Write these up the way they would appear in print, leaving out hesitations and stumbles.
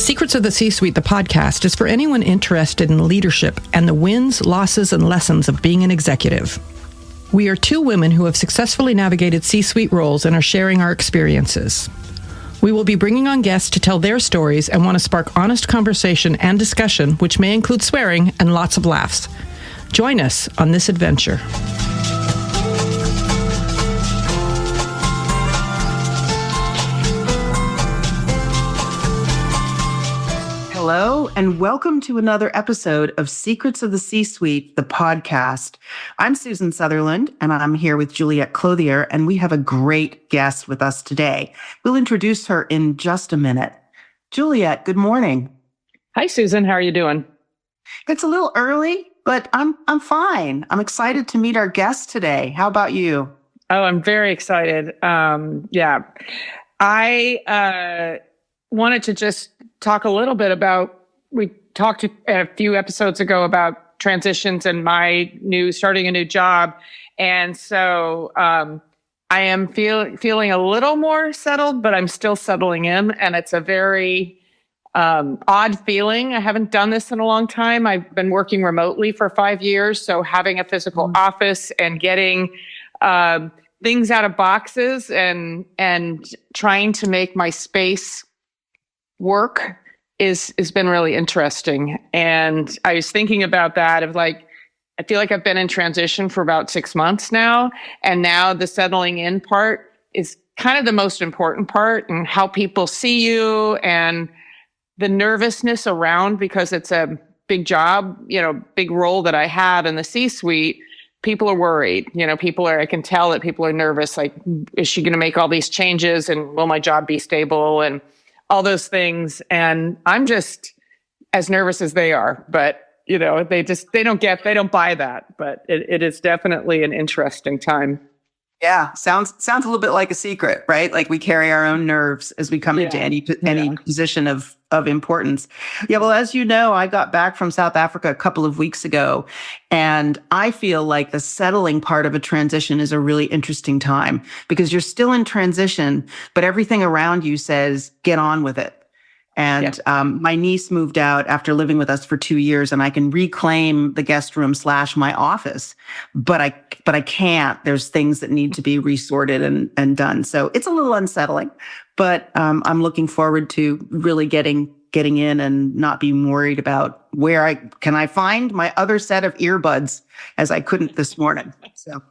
Secrets of the C-Suite, the podcast, is for anyone interested in leadership and the wins, losses, and lessons of being an executive. We are two women who have successfully navigated C-Suite roles and are sharing our experiences. We will be bringing on guests to tell their stories and want to spark honest conversation and discussion, which may include swearing and lots of laughs. Join us on this adventure. Hello, and welcome to another episode of Secrets of the C-Suite, the podcast. I'm Susan Sutherland, and I'm here with Juliet Clothier, and we have a great guest with us today. We'll introduce her in just a minute. Juliet, good morning. Hi, Susan. How are you doing? It's a little early, but I'm fine. I'm excited to meet our guest today. How about you? Oh, I'm very excited. I wanted to just talk a little bit about, we talked a few episodes ago about transitions and starting a new job. And so I am feeling a little more settled, but I'm still settling in. And it's a very odd feeling. I haven't done this in a long time. I've been working remotely for 5 years. So having a physical office and getting things out of boxes and trying to make my space work has been really interesting. And I was thinking about that of I feel like I've been in transition for about 6 months now. And now the settling in part is kind of the most important part, and how people see you and the nervousness around, because it's a big job, big role that I have in the C-suite. People are worried, I can tell that people are nervous. Like, is she going to make all these changes, and will my job be stable, and all those things? And I'm just as nervous as they are, but they don't buy that. But it is definitely an interesting time. Yeah, sounds a little bit like a secret, right? Like we carry our own nerves as we come into any position of importance. Yeah, well, as you know, I got back from South Africa a couple of weeks ago, and I feel like the settling part of a transition is a really interesting time, because you're still in transition, but everything around you says, get on with it. And my niece moved out after living with us for 2 years, and I can reclaim the guest room / my office, but I can't. There's things that need to be resorted and done. So it's a little unsettling, but I'm looking forward to really getting in and not being worried about where I find my other set of earbuds, as I couldn't this morning. So.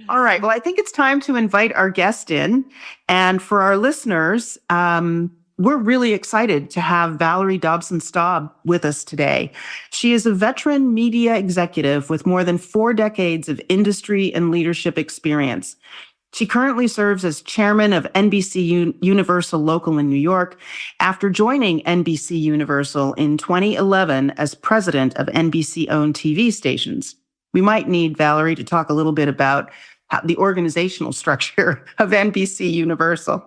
All right. Well, I think it's time to invite our guest in. And for our listeners, we're really excited to have Valari Staab with us today. She is a veteran media executive with more than 4 decades of industry and leadership experience. She currently serves as chairman of NBCUniversal Local in New York, after joining NBCUniversal in 2011 as president of NBC-owned TV stations. We might need Valari to talk a little bit about the organizational structure of NBCUniversal.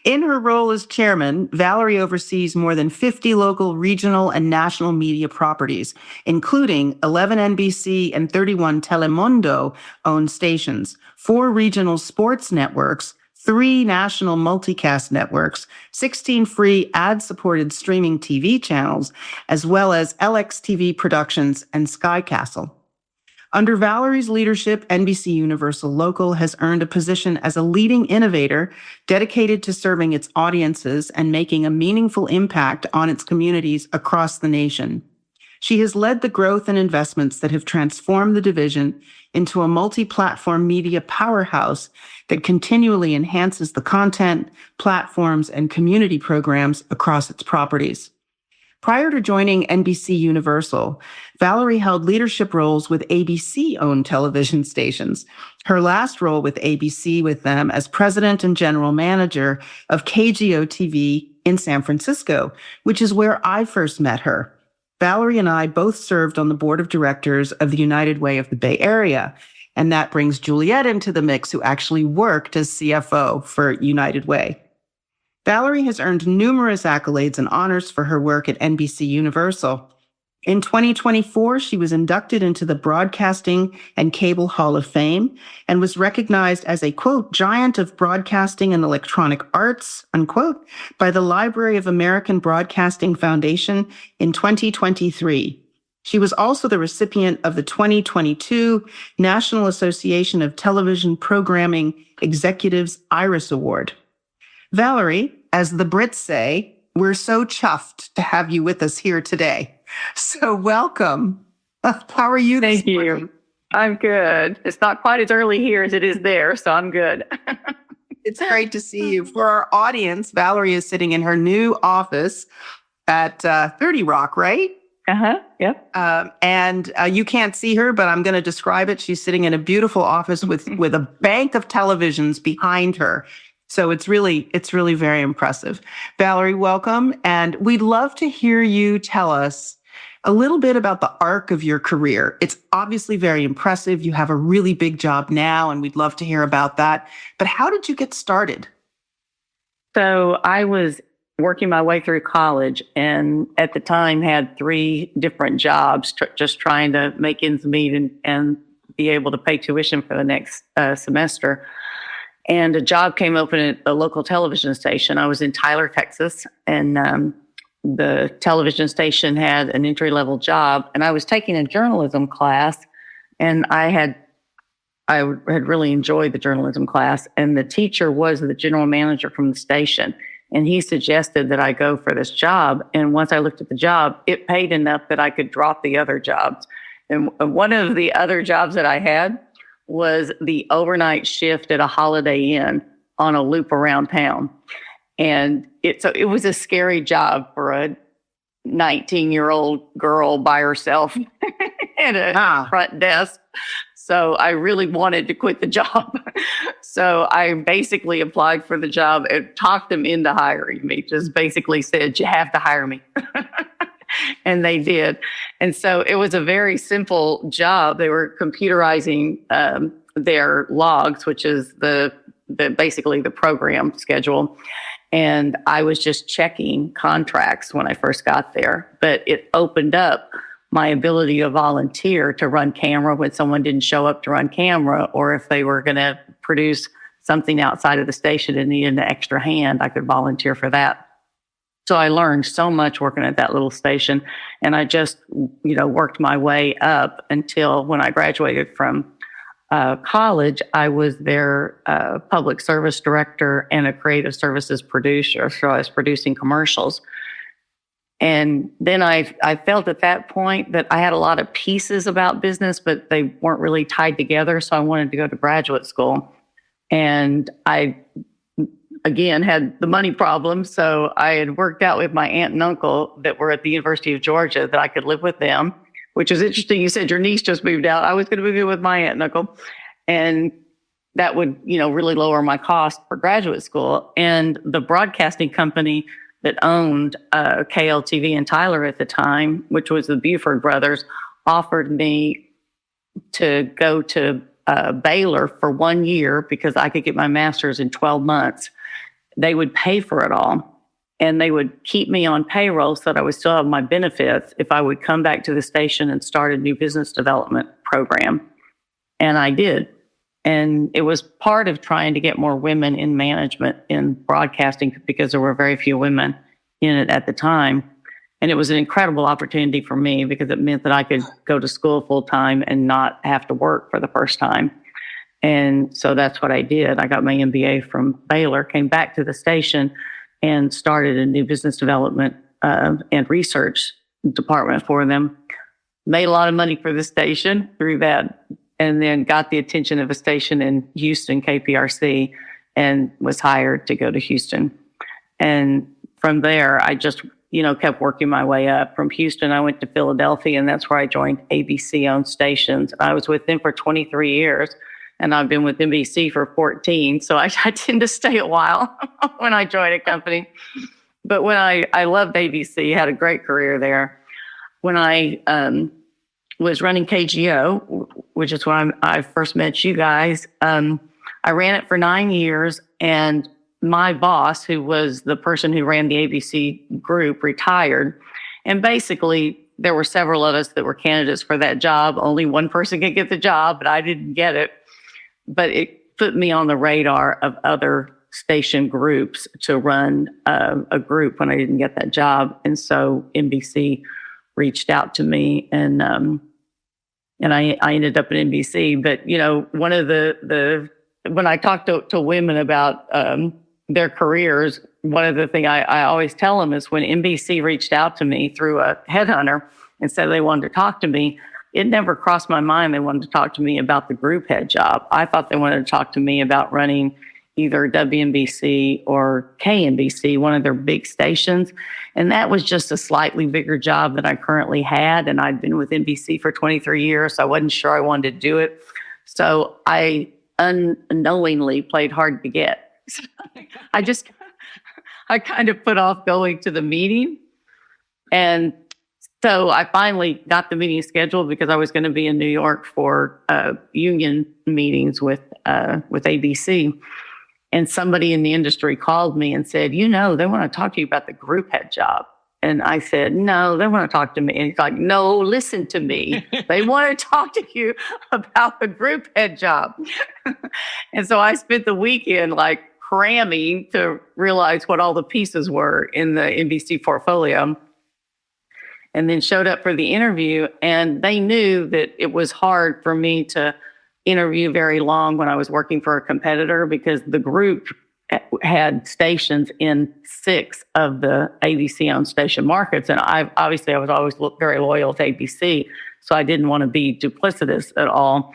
In her role as chairman, Valari oversees more than 50 local, regional, and national media properties, including 11 NBC and 31 Telemundo-owned stations, 4 regional sports networks, 3 national multicast networks, 16 free ad-supported streaming TV channels, as well as LXTV Productions and Sky Castle. Under Valari's leadership, NBCUniversal Local has earned a position as a leading innovator dedicated to serving its audiences and making a meaningful impact on its communities across the nation. She has led the growth and investments that have transformed the division into a multi-platform media powerhouse that continually enhances the content, platforms, and community programs across its properties. Prior to joining NBCUniversal, Valari held leadership roles with ABC-owned television stations. Her last role with ABC with them as president and general manager of KGO TV in San Francisco, which is where I first met her. Valari and I both served on the board of directors of the United Way of the Bay Area, and that brings Juliet into the mix, who actually worked as CFO for United Way. Valari has earned numerous accolades and honors for her work at NBCUniversal, In 2024, she was inducted into the Broadcasting and Cable Hall of Fame and was recognized as a, quote, giant of broadcasting and electronic arts, unquote, by the Library of American Broadcasting Foundation in 2023. She was also the recipient of the 2022 National Association of Television Programming Executives Iris Award. Valari, as the Brits say, we're so chuffed to have you with us here today. So welcome. How are you? Thank you. I'm good. It's not quite as early here as it is there, so I'm good. It's great to see you. For our audience, Valari is sitting in her new office at 30 Rock, right? Yep. And you can't see her, but I'm going to describe it. She's sitting in a beautiful office with a bank of televisions behind her. So it's really very impressive. Valari, welcome. And we'd love to hear you tell us a little bit about the arc of your career. It's obviously very impressive. You have a really big job now, and we'd love to hear about that. But how did you get started? So I was working my way through college, and at the time had 3 different jobs, just trying to make ends meet and be able to pay tuition for the next semester. And a job came open at a local television station. I was in Tyler, Texas, and the television station had an entry-level job, and I was taking a journalism class, and I had really enjoyed the journalism class, and the teacher was the general manager from the station, and he suggested that I go for this job. And once I looked at the job, it paid enough that I could drop the other jobs. And one of the other jobs that I had was the overnight shift at a Holiday Inn on a loop around town. And it was a scary job for a 19-year-old girl by herself at a front desk. So I really wanted to quit the job. So I basically applied for the job and talked them into hiring me. Just basically said, you have to hire me. And they did. And so it was a very simple job. They were computerizing their logs, which is basically the program schedule. And I was just checking contracts when I first got there. But it opened up my ability to volunteer to run camera when someone didn't show up to run camera, or if they were going to produce something outside of the station and needed an extra hand, I could volunteer for that. So I learned so much working at that little station, and I just, worked my way up until when I graduated from college, I was their public service director and a creative services producer. So I was producing commercials. And then I felt at that point that I had a lot of pieces about business, but they weren't really tied together. So I wanted to go to graduate school. And I, again, had the money problem. So I had worked out with my aunt and uncle that were at the University of Georgia that I could live with them, which is interesting. You said your niece just moved out. I was going to move in with my aunt and uncle. And that would, really lower my cost for graduate school. And the broadcasting company that owned KLTV in Tyler at the time, which was the Buford brothers, offered me to go to Baylor for 1 year because I could get my master's in 12 months. They would pay for it all, and they would keep me on payroll so that I would still have my benefits if I would come back to the station and start a new business development program. And I did. And it was part of trying to get more women in management in broadcasting because there were very few women in it at the time. And it was an incredible opportunity for me because it meant that I could go to school full time and not have to work for the first time. And so that's what I did. I got my MBA from Baylor, came back to the station and started a new business development and research department for them. Made a lot of money for the station through that. And then got the attention of a station in Houston, KPRC, and was hired to go to Houston. And from there, I just, kept working my way up. From Houston, I went to Philadelphia, and that's where I joined ABC-owned stations. I was with them for 23 years, and I've been with NBC for 14. So I tend to stay a while when I join a company. But when I loved ABC, had a great career there. When I was running KGO, which is when I first met you guys. I ran it for 9 years, and my boss, who was the person who ran the ABC group, retired. And basically, there were several of us that were candidates for that job. Only one person could get the job, but I didn't get it. But it put me on the radar of other station groups to run a group when I didn't get that job. And so NBC reached out to me, and I ended up at NBC. But, you know, one of the when I talk to women about their careers, one of the things I always tell them is when NBC reached out to me through a headhunter and said they wanted to talk to me, it never crossed my mind they wanted to talk to me about the group head job. I thought they wanted to talk to me about running either WNBC or KNBC, one of their big stations. And that was just a slightly bigger job than I currently had. And I'd been with NBC for 23 years, so I wasn't sure I wanted to do it. So I unknowingly played hard to get. I kind of put off going to the meeting. And so I finally got the meeting scheduled because I was going to be in New York for union meetings with ABC. And somebody in the industry called me and said, you know, they want to talk to you about the group head job. And I said, no, they want to talk to me. And he's like, no, listen to me. They want to talk to you about the group head job. And so I spent the weekend like cramming to realize what all the pieces were in the NBC portfolio. And then showed up for the interview. And they knew that it was hard for me to interview very long when I was working for a competitor because the group had stations in 6 of the ABC-owned station markets. And I was always very loyal to ABC, so I didn't want to be duplicitous at all.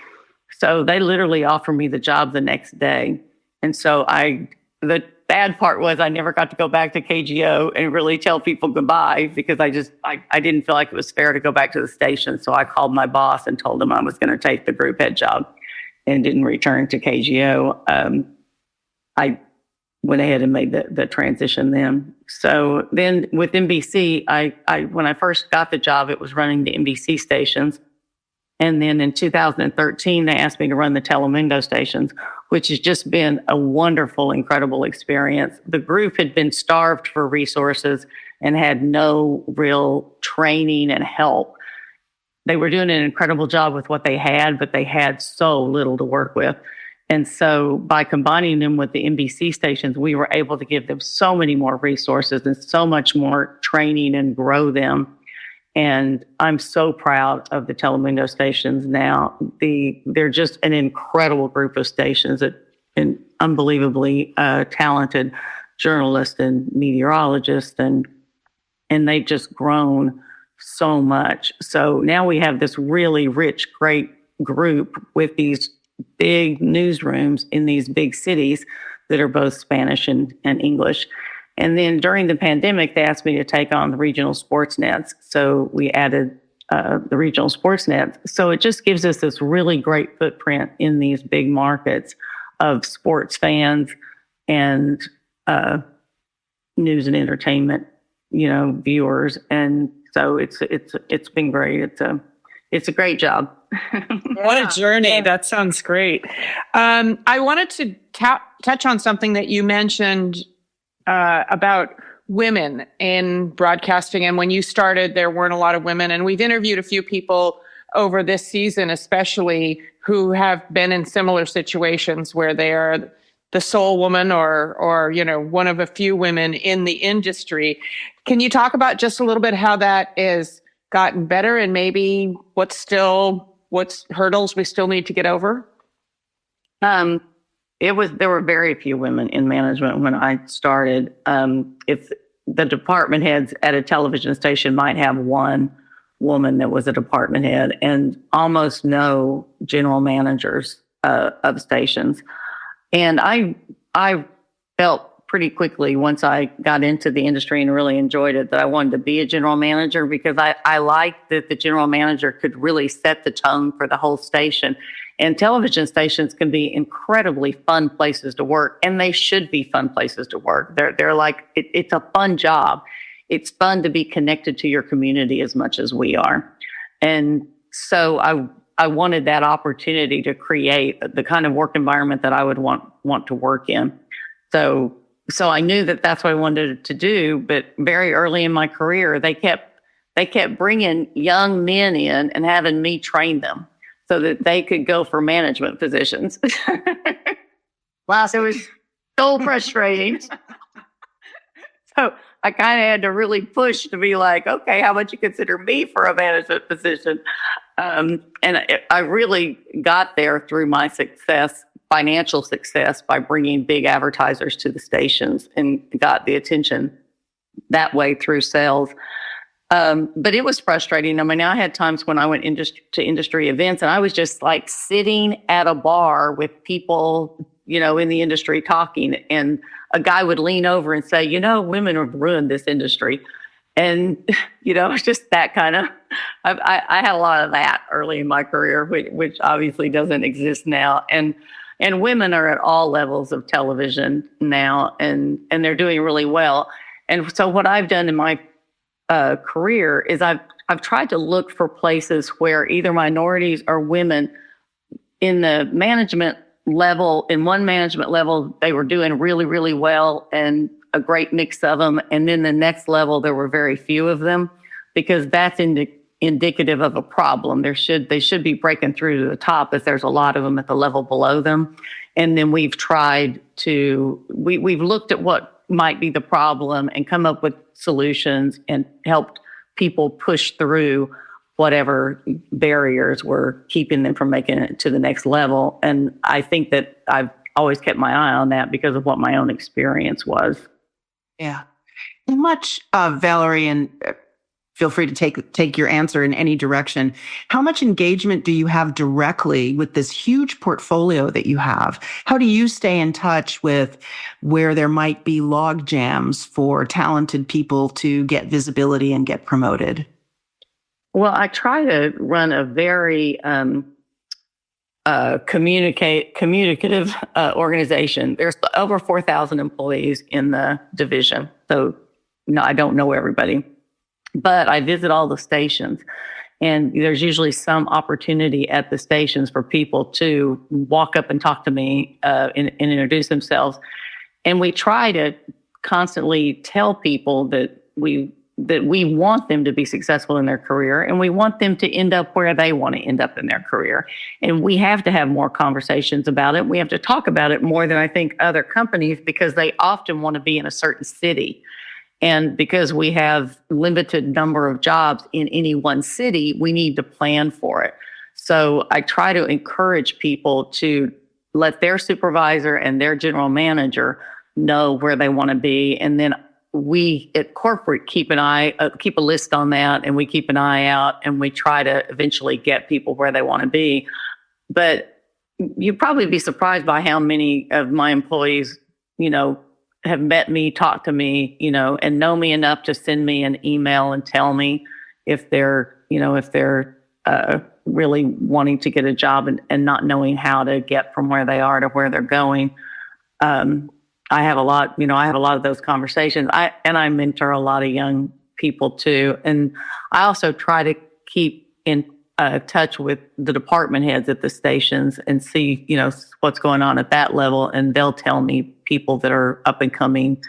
So they literally offered me the job the next day. And so the bad part was I never got to go back to KGO and really tell people goodbye because I didn't feel like it was fair to go back to the station. So I called my boss and told him I was going to take the group head job and didn't return to KGO. I went ahead and made the transition then. So then with NBC, when I first got the job, it was running the NBC stations. And then in 2013, they asked me to run the Telemundo stations, which has just been a wonderful, incredible experience. The group had been starved for resources and had no real training and help. They were doing an incredible job with what they had, but they had so little to work with. And so by combining them with the NBC stations, we were able to give them so many more resources and so much more training and grow them. And I'm so proud of the Telemundo stations now. They're just an incredible group of stations, and unbelievably talented journalists and meteorologists, and they've just grown so much. So now we have this really rich, great group with these big newsrooms in these big cities that are both Spanish and English. And then during the pandemic, they asked me to take on the regional sports nets. So we added the regional sports nets. So it just gives us this really great footprint in these big markets of sports fans and news and entertainment, viewers. And so it's been great. It's a great job. What a journey. That sounds great. I wanted to touch on something that you mentioned about women in broadcasting. And when you started, there weren't a lot of women. And we've interviewed a few people over this season, especially, who have been in similar situations where they are the sole woman or one of a few women in the industry. Can you talk about just a little bit how that is gotten better and maybe what's hurdles we still need to get over? There were very few women in management when I started. If the department heads at a television station might have one woman that was a department head and almost no general managers of stations. And I felt pretty quickly once I got into the industry and really enjoyed it that I wanted to be a general manager because I liked that the general manager could really set the tone for the whole station. And television stations can be incredibly fun places to work, and they should be fun places to work. They're like, it's a fun job. It's fun to be connected to your community as much as we are. And so I wanted that opportunity to create the kind of work environment that I would want to work in. So I knew that that's what I wanted to do, but very early in my career, they kept they kept bringing young men in and having me train them so that they could go for management positions. Wow. So it was so frustrating. So I kind of had to really push to be like, okay, how about you consider me for a management position? And I really got there through my success, financial success, by bringing big advertisers to the stations and got the attention that way through sales. But it was frustrating. I mean, I had times when I went to industry events and I was just like sitting at a bar with people, in the industry talking, and a guy would lean over and say, women have ruined this industry. And, it's just that kind of, I had a lot of that early in my career, which obviously doesn't exist now. And women are at all levels of television now, and they're doing really well. And so what I've done in my career is I've tried to look for places where either minorities or women in the management level, in one management level, they were doing really, really well and a great mix of them. And then the next level, there were very few of them, because that's indicative of a problem. They should be breaking through to the top if there's a lot of them at the level below them. And then we've looked at what might be the problem and come up with solutions and helped people push through whatever barriers were keeping them from making it to the next level. And I think that I've always kept my eye on that because of what my own experience was. Yeah. How much, Valari, and feel free to take your answer in any direction. How much engagement do you have directly with this huge portfolio that you have? How do you stay in touch with where there might be log jams for talented people to get visibility and get promoted? Well, I try to run a very communicative organization. There's over 4,000 employees in the division. So no, I don't know everybody, but I visit all the stations, and there's usually some opportunity at the stations for people to walk up and talk to me and introduce themselves. And we try to constantly tell people that we want them to be successful in their career, and we want them to end up where they want to end up in their career. And we have to have more conversations about it. We have to talk about it more than I think other companies, because they often want to be in a certain city. And because we have limited number of jobs in any one city, we need to plan for it. So I try to encourage people to let their supervisor and their general manager know where they want to be. And then we at corporate keep a list on that, and we keep an eye out, and we try to eventually get people where they want to be. But you'd probably be surprised by how many of my employees, have met me, talked to me, and know me enough to send me an email and tell me if they're really wanting to get a job and not knowing how to get from where they are to where they're going. I have a lot of those conversations. I mentor a lot of young people too. And I also try to keep in touch with the department heads at the stations and see, what's going on at that level. And they'll tell me people that are up and coming,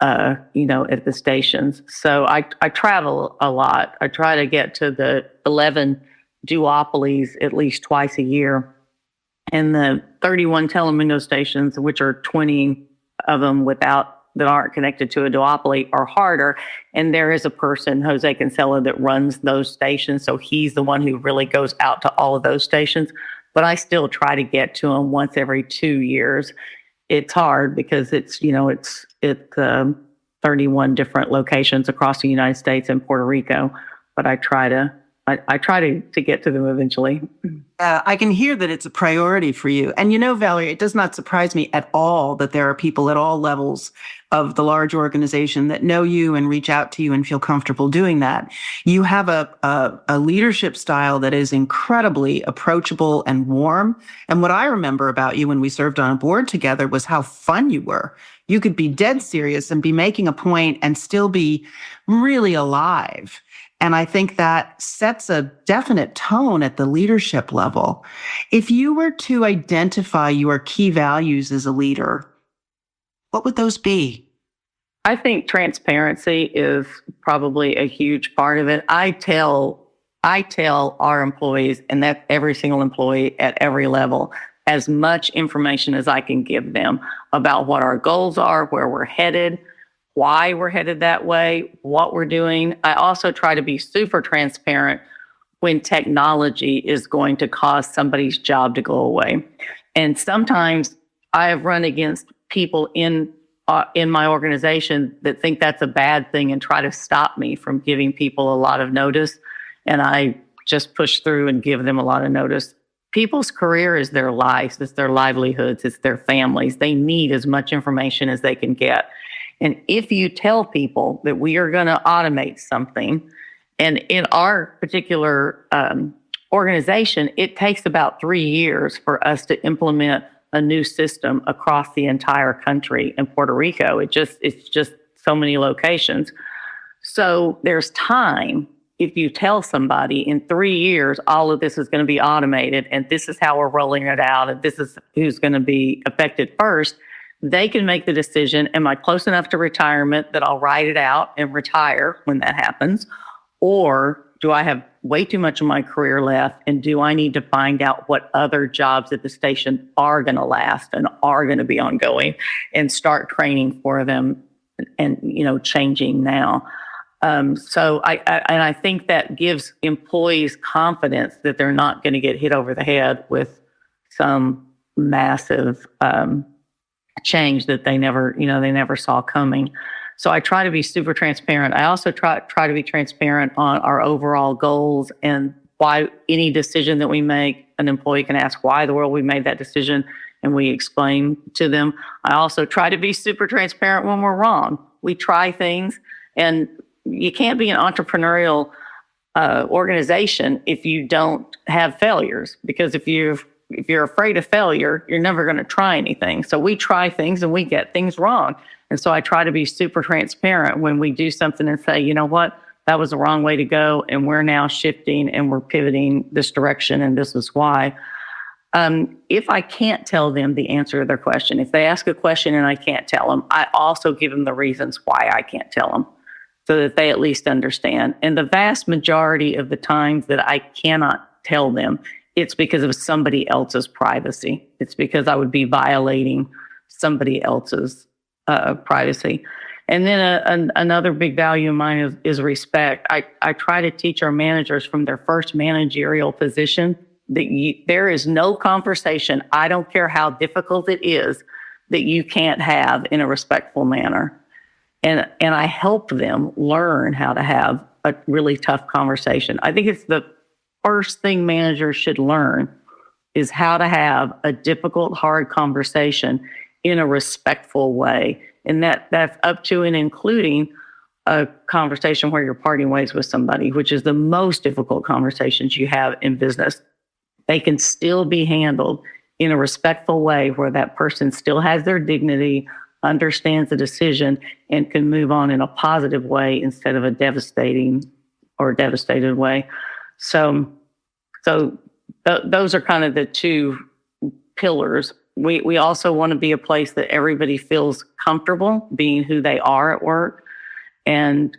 at the stations. So I travel a lot. I try to get to the 11 duopolies at least twice a year. And the 31 telemundo stations, which are 20 of them that aren't connected to a duopoly, are harder. And there is a person, Jose Cancela, that runs those stations. So he's the one who really goes out to all of those stations. But I still try to get to them once every 2 years. It's hard because it's 31 different locations across the United States and Puerto Rico. But I try to get to them eventually. I can hear that it's a priority for you. And Valari, it does not surprise me at all that there are people at all levels of the large organization that know you and reach out to you and feel comfortable doing that. You have a leadership style that is incredibly approachable and warm. And what I remember about you when we served on a board together was how fun you were. You could be dead serious and be making a point and still be really alive. And I think that sets a definite tone at the leadership level. If you were to identify your key values as a leader, what would those be? I think transparency is probably a huge part of it. I tell our employees, and that's every single employee at every level, as much information as I can give them about what our goals are, where we're headed, why we're headed that way, what we're doing. I also try to be super transparent when technology is going to cause somebody's job to go away. And sometimes I have run against people in my organization that think that's a bad thing and try to stop me from giving people a lot of notice. And I just push through and give them a lot of notice. People's career is their lives, it's their livelihoods, it's their families. They need as much information as they can get. And if you tell people that we are going to automate something, and in our particular organization, it takes about 3 years for us to implement a new system across the entire country. In Puerto Rico, it's just so many locations. So there's time. If you tell somebody in 3 years, all of this is going to be automated and this is how we're rolling it out and this is who's going to be affected first, they can make the decision, am I close enough to retirement that I'll write it out and retire when that happens? Or do I have way too much of my career left? And do I need to find out what other jobs at the station are going to last and are going to be ongoing and start training for them and, changing now? So I think that gives employees confidence that they're not going to get hit over the head with some massive change that they never saw coming. So I try to be super transparent. I also try to be transparent on our overall goals and why any decision that we make, an employee can ask why in the world we made that decision and we explain to them. I also try to be super transparent when we're wrong. We try things, and you can't be an entrepreneurial organization if you don't have failures, because if you're afraid of failure, you're never going to try anything. So we try things and we get things wrong. And so I try to be super transparent when we do something and say, you know what, that was the wrong way to go. And we're now shifting and we're pivoting this direction. And this is why. If I can't tell them the answer to their question, if they ask a question and I can't tell them, I also give them the reasons why I can't tell them so that they at least understand. And the vast majority of the times that I cannot tell them, it's because of somebody else's privacy. It's because I would be violating somebody else's privacy. And then another big value of mine is respect. I try to teach our managers from their first managerial position that there is no conversation, I don't care how difficult it is, that you can't have in a respectful manner. And I help them learn how to have a really tough conversation. I think it's the first thing managers should learn is how to have a difficult, hard conversation in a respectful way. And that's up to and including a conversation where you're parting ways with somebody, which is the most difficult conversations you have in business. They can still be handled in a respectful way where that person still has their dignity, understands the decision, and can move on in a positive way instead of a devastating or devastated way. So those are kind of the two pillars. We also want to be a place that everybody feels comfortable being who they are at work. And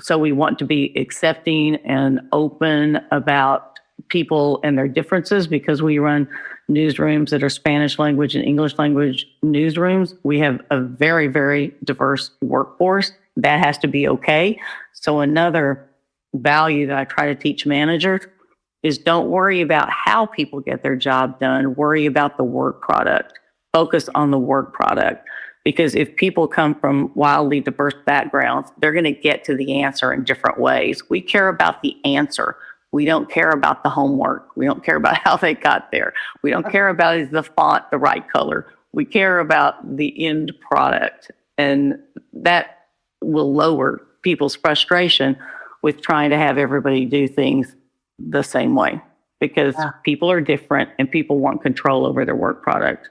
so we want to be accepting and open about people and their differences, because we run newsrooms that are Spanish language and English language newsrooms. We have a very, very diverse workforce. That has to be okay. So another value that I try to teach managers is don't worry about how people get their job done. Worry about the work product. Focus on the work product. Because if people come from wildly diverse backgrounds, they're going to get to the answer in different ways. We care about the answer. We don't care about the homework. We don't care about how they got there. We don't care about is the font the right color. We care about the end product. And that will lower people's frustration with trying to have everybody do things the same way, because people are different and people want control over their work product.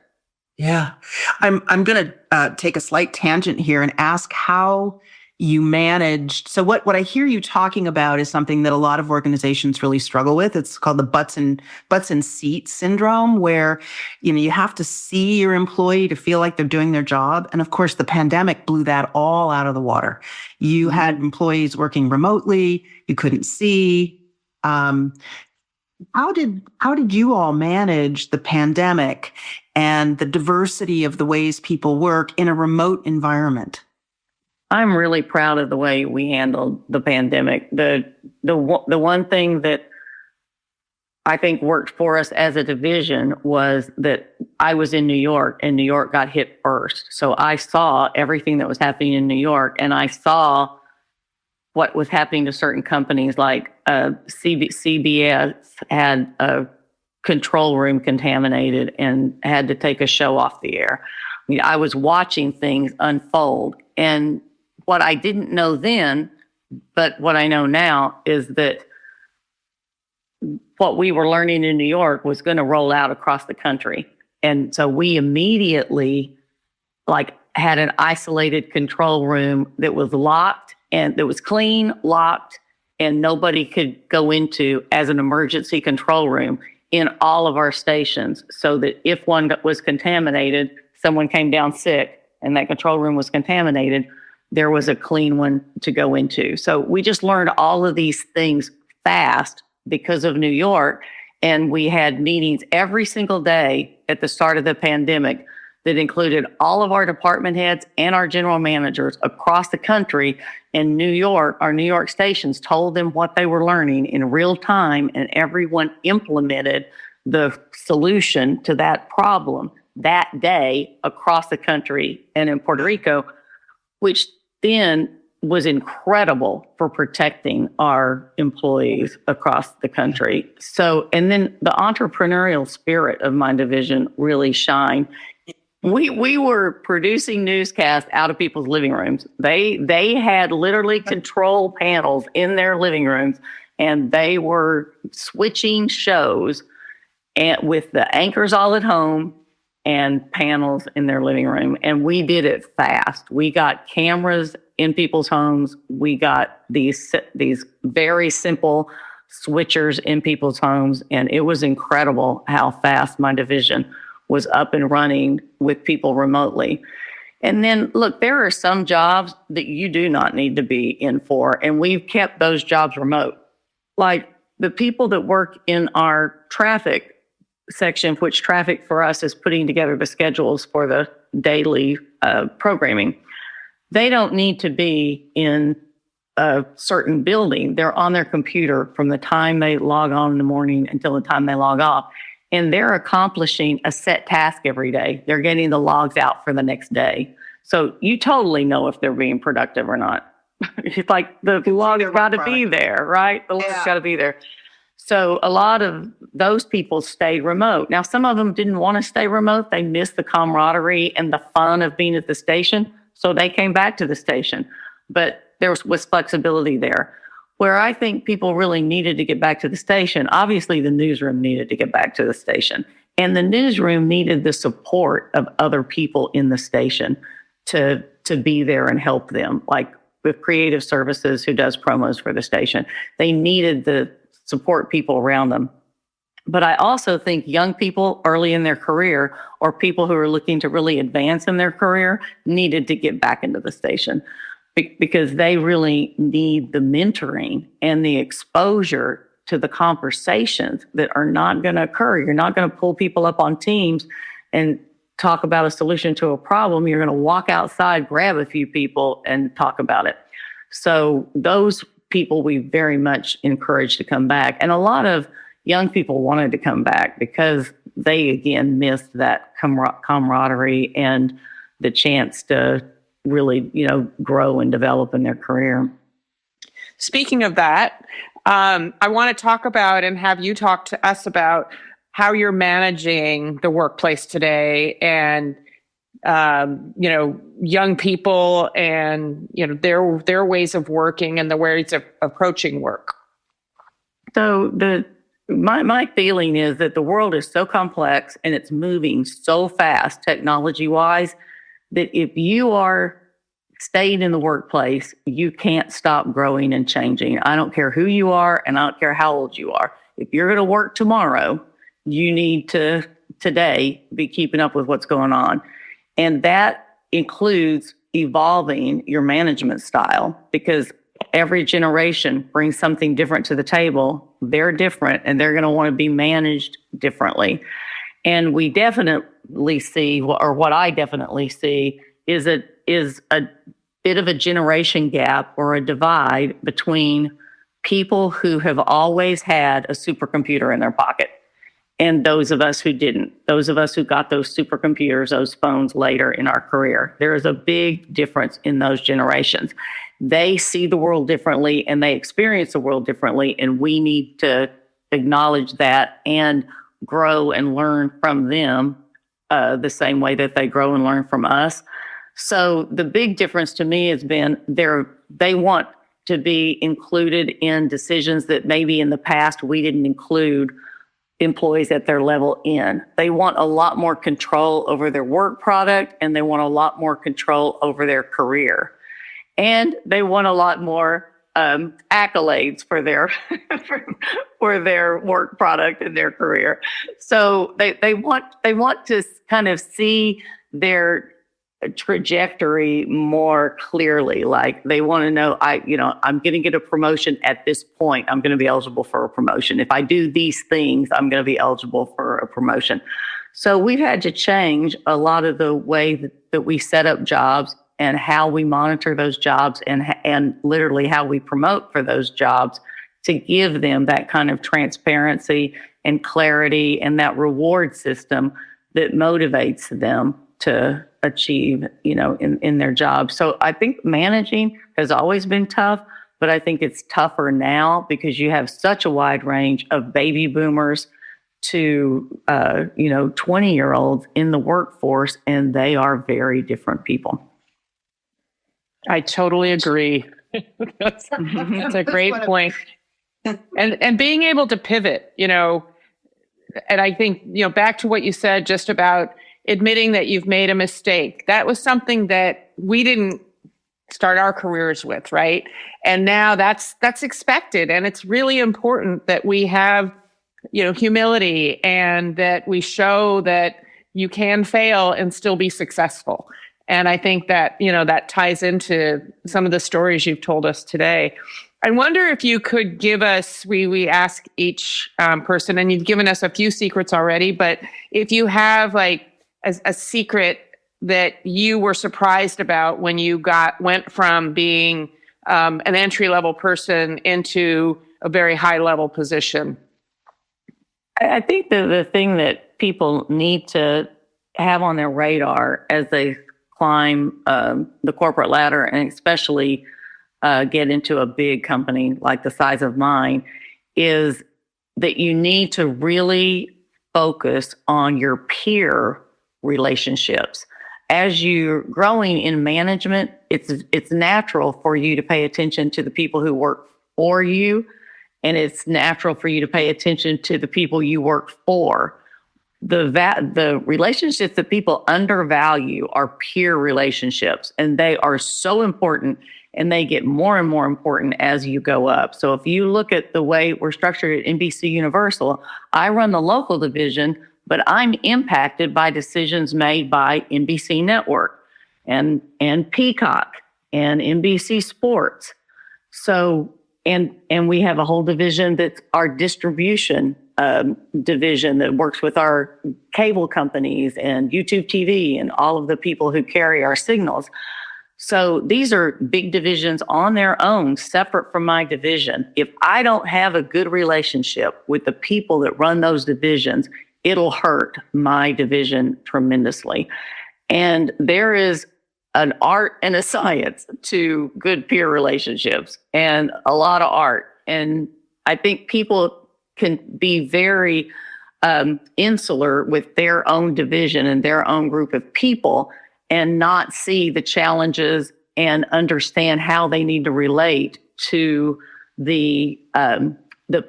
Yeah. I'm going to take a slight tangent here and ask how you managed. So what I hear you talking about is something that a lot of organizations really struggle with. It's called the butts and seats syndrome, where, you have to see your employee to feel like they're doing their job. And of course, the pandemic blew that all out of the water. You had employees working remotely. You couldn't see. How did you all manage the pandemic and the diversity of the ways people work in a remote environment? I'm really proud of the way we handled the pandemic. The one thing that I think worked for us as a division was that I was in New York, and New York got hit first. So I saw everything that was happening in New York, and I saw what was happening to certain companies, like CBS had a control room contaminated and had to take a show off the air. I mean, I was watching things unfold, and what I didn't know then, but what I know now, is that what we were learning in New York was going to roll out across the country. And so we immediately had an isolated control room that was locked, and that was clean, locked, and nobody could go into as an emergency control room in all of our stations, so that if one was contaminated, someone came down sick and that control room was contaminated, there was a clean one to go into. So we just learned all of these things fast because of New York. And we had meetings every single day at the start of the pandemic that included all of our department heads and our general managers across the country. In New York, our New York stations told them what they were learning in real time, and everyone implemented the solution to that problem that day across the country and in Puerto Rico, which then was incredible for protecting our employees across the country. So, and then the entrepreneurial spirit of my division really shined. We were producing newscasts out of people's living rooms. They had literally control panels in their living rooms, and they were switching shows and with the anchors all at home and panels in their living room. And we did it fast. We got cameras in people's homes. We got these very simple switchers in people's homes. And it was incredible how fast my division was up and running with people remotely. And then, look, there are some jobs that you do not need to be in for, and we've kept those jobs remote. Like the people that work in our traffic section, which traffic for us is putting together the schedules for the daily programming. They don't need to be in a certain building. They're on their computer from the time they log on in the morning until the time they log off. And they're accomplishing a set task every day. They're getting the logs out for the next day. So you totally know if they're being productive or not. It's like the log's got to be there, right? The log's got to be there. So a lot of those people stayed remote. Now, some of them didn't want to stay remote. They missed the camaraderie and the fun of being at the station. So they came back to the station. But there was flexibility there. Where I think people really needed to get back to the station, obviously the newsroom needed to get back to the station. And the newsroom needed the support of other people in the station to be there and help them, like with creative services who does promos for the station. They needed the support people around them. But I also think young people early in their career, or people who are looking to really advance in their career, needed to get back into the station because they really need the mentoring and the exposure to the conversations that are not going to occur. You're not going to pull people up on Teams and talk about a solution to a problem. You're going to walk outside, grab a few people, and talk about it. So those people we very much encourage to come back. And a lot of young people wanted to come back because they, again, missed that camaraderie and the chance to really, grow and develop in their career. Speaking of that, I want to talk about and have you talk to us about how you're managing the workplace today and, young people and, their ways of working and the ways of approaching work. So my feeling is that the world is so complex and it's moving so fast technology-wise that if you are stayed in the workplace, you can't stop growing and changing. I don't care who you are, and I don't care how old you are. If you're going to work tomorrow, you need to today be keeping up with what's going on. And that includes evolving your management style, because every generation brings something different to the table. They're different, and they're going to want to be managed differently. And we definitely see, or what I definitely see, is a bit of a generation gap or a divide between people who have always had a supercomputer in their pocket and those of us who didn't, those of us who got those supercomputers, those phones later in our career. There is a big difference in those generations. They see the world differently and they experience the world differently, and we need to acknowledge that and grow and learn from them the same way that they grow and learn from us. So the big difference to me has been they want to be included in decisions that maybe in the past we didn't include employees at their level in. They want a lot more control over their work product, and they want a lot more control over their career. And they want a lot more accolades for their for their work product and their career. So they want to kind of see their trajectory more clearly. Like they want to know, I'm going to get a promotion at this point. I'm going to be eligible for a promotion. If I do these things, I'm going to be eligible for a promotion. So we've had to change a lot of the way that we set up jobs and how we monitor those jobs and literally how we promote for those jobs to give them that kind of transparency and clarity and that reward system that motivates them to achieve, in their job. So I think managing has always been tough, but I think it's tougher now because you have such a wide range of baby boomers to, 20-year-olds in the workforce, and they are very different people. I totally agree. That's a great point. And being able to pivot, and I think, back to what you said just about admitting that you've made a mistake. That was something that we didn't start our careers with, right? And now that's expected. And it's really important that we have, humility, and that we show that you can fail and still be successful. And I think that, that ties into some of the stories you've told us today. I wonder if you could give us, we ask each person, and you've given us a few secrets already, but if you have like a secret that you were surprised about when you went from being an entry-level person into a very high-level position. I think the thing that people need to have on their radar as they climb the corporate ladder, and especially get into a big company like the size of mine, is that you need to really focus on your peer relationships. As you're growing in management, it's natural for you to pay attention to the people who work for you, and it's natural for you to pay attention to the people you work for. The relationships that people undervalue are peer relationships, and they are so important, and they get more and more important as you go up. So if you look at the way we're structured at NBCUniversal, I run the local division, but I'm impacted by decisions made by NBC Network and Peacock and NBC Sports. So, and we have a whole division that's our distribution division that works with our cable companies and YouTube TV and all of the people who carry our signals. So these are big divisions on their own, separate from my division. If I don't have a good relationship with the people that run those divisions, it'll hurt my division tremendously. And there is an art and a science to good peer relationships, and a lot of art. And I think people can be very insular with their own division and their own group of people and not see the challenges and understand how they need to relate to the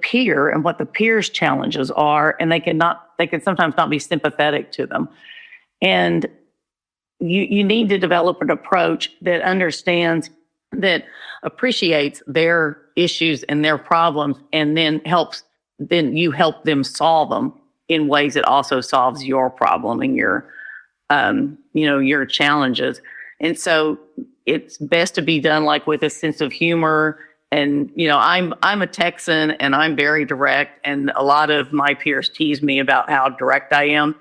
peer and what the peer's challenges are. And they can sometimes not be sympathetic to them. And you need to develop an approach that understands, that appreciates their issues and their problems, and then you help them solve them in ways that also solves your problem and your your challenges. And so it's best to be done like with a sense of humor. And, I'm a Texan and I'm very direct, and a lot of my peers tease me about how direct I am.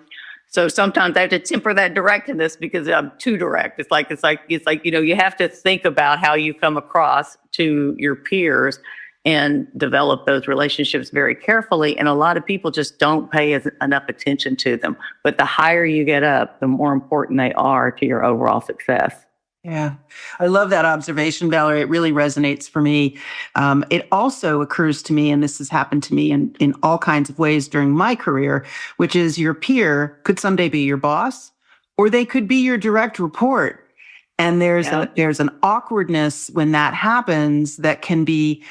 So sometimes I have to temper that directness because I'm too direct. It's like, you have to think about how you come across to your peers and develop those relationships very carefully. And a lot of people just don't pay enough attention to them. But the higher you get up, the more important they are to your overall success. Yeah, I love that observation, Valerie. It really resonates for me. It also occurs to me, and this has happened to me in all kinds of ways during my career, which is your peer could someday be your boss, or they could be your direct report. And there's an awkwardness when that happens that can be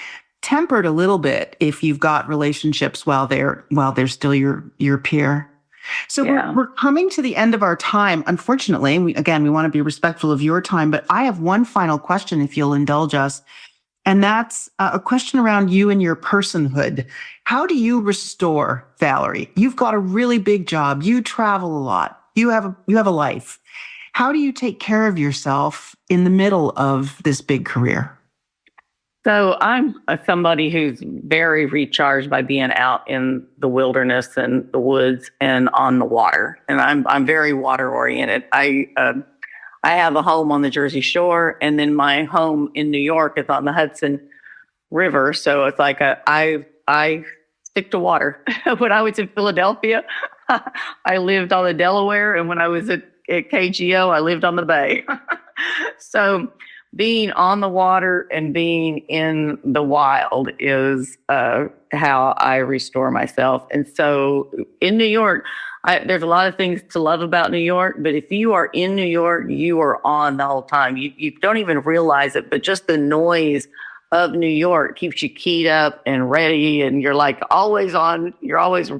tempered a little bit if you've got relationships while they're still your peer. So we're coming to the end of our time, unfortunately. We want to be respectful of your time, but I have one final question, if you'll indulge us. And that's a question around you and your personhood. How do you restore, Valerie? You've got a really big job. You travel a lot. You have a life. How do you take care of yourself in the middle of this big career? So I'm somebody who's very recharged by being out in the wilderness and the woods and on the water. And I'm very water oriented. I have a home on the Jersey Shore, and then my home in New York is on the Hudson River. So it's like I stick to water. When I was in Philadelphia, I lived on the Delaware, and when I was at KGO, I lived on the bay. So being on the water and being in the wild is how I restore myself. And so in New York, there's a lot of things to love about New York, but if you are in New York, you are on the whole time. You don't even realize it, but just the noise of New York keeps you keyed up and ready, and you're like always on. You're always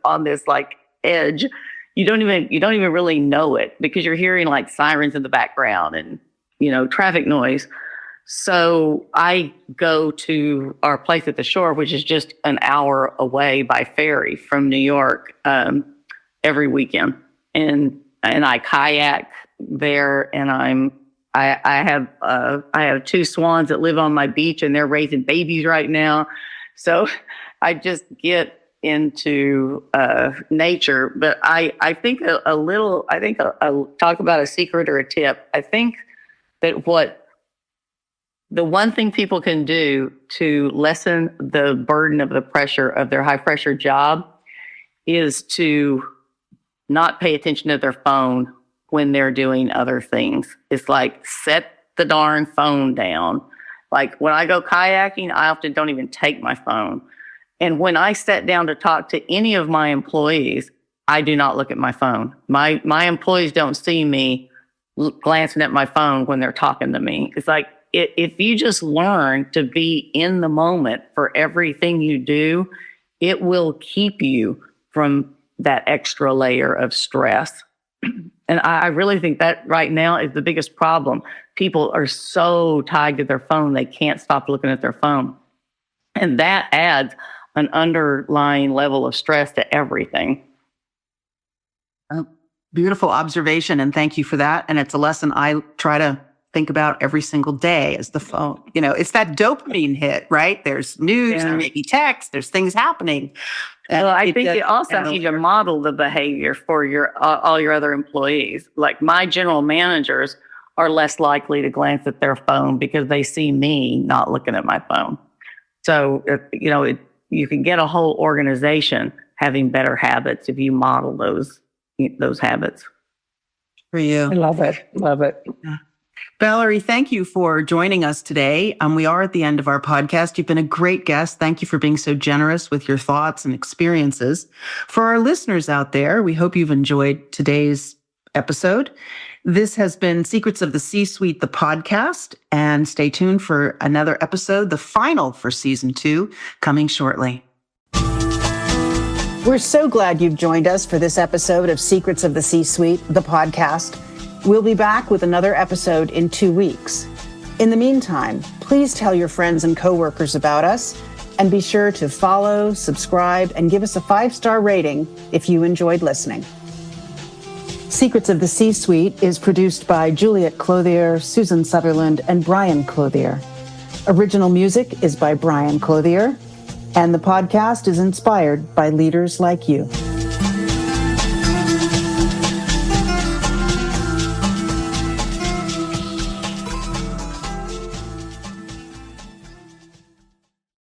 on this like edge. You don't even really know it because you're hearing like sirens in the background and traffic noise. So I go to our place at the shore, which is just an hour away by ferry from New York, every weekend, and I kayak there, and I have two swans that live on my beach, and they're raising babies right now. So I just get into nature. But I think I'll talk about a secret or a tip. I think that the one thing people can do to lessen the burden of the pressure of their high pressure job is to not pay attention to their phone when they're doing other things. It's like, set the darn phone down. Like when I go kayaking, I often don't even take my phone. And when I sat down to talk to any of my employees, I do not look at my phone. My employees don't see me glancing at my phone when they're talking to me. It's like, if you just learn to be in the moment for everything you do, it will keep you from that extra layer of stress. And I really think that right now is the biggest problem. People are so tied to their phone, they can't stop looking at their phone. And that adds an underlying level of stress to everything. Beautiful observation, and thank you for that. And it's a lesson I try to think about every single day as the phone. It's that dopamine hit, right? There's news, there may be text, there's things happening. Well, I think you also need to model the behavior for all your other employees. Like my general managers are less likely to glance at their phone because they see me not looking at my phone. So, you can get a whole organization having better habits if you model those habits. For you. I love it. Love it. Yeah. Valerie, thank you for joining us today. We are at the end of our podcast. You've been a great guest. Thank you for being so generous with your thoughts and experiences. For our listeners out there, we hope you've enjoyed today's episode. This has been Secrets of the C-Suite, the podcast, and stay tuned for another episode, the final for season 2, coming shortly. We're so glad you've joined us for this episode of Secrets of the C-Suite, the podcast. We'll be back with another episode in 2 weeks. In the meantime, please tell your friends and coworkers about us, and be sure to follow, subscribe, and give us a 5-star rating if you enjoyed listening. Secrets of the C-Suite is produced by Juliet Clothier, Susan Sutherland, and Brian Clothier. Original music is by Brian Clothier, and the podcast is inspired by leaders like you.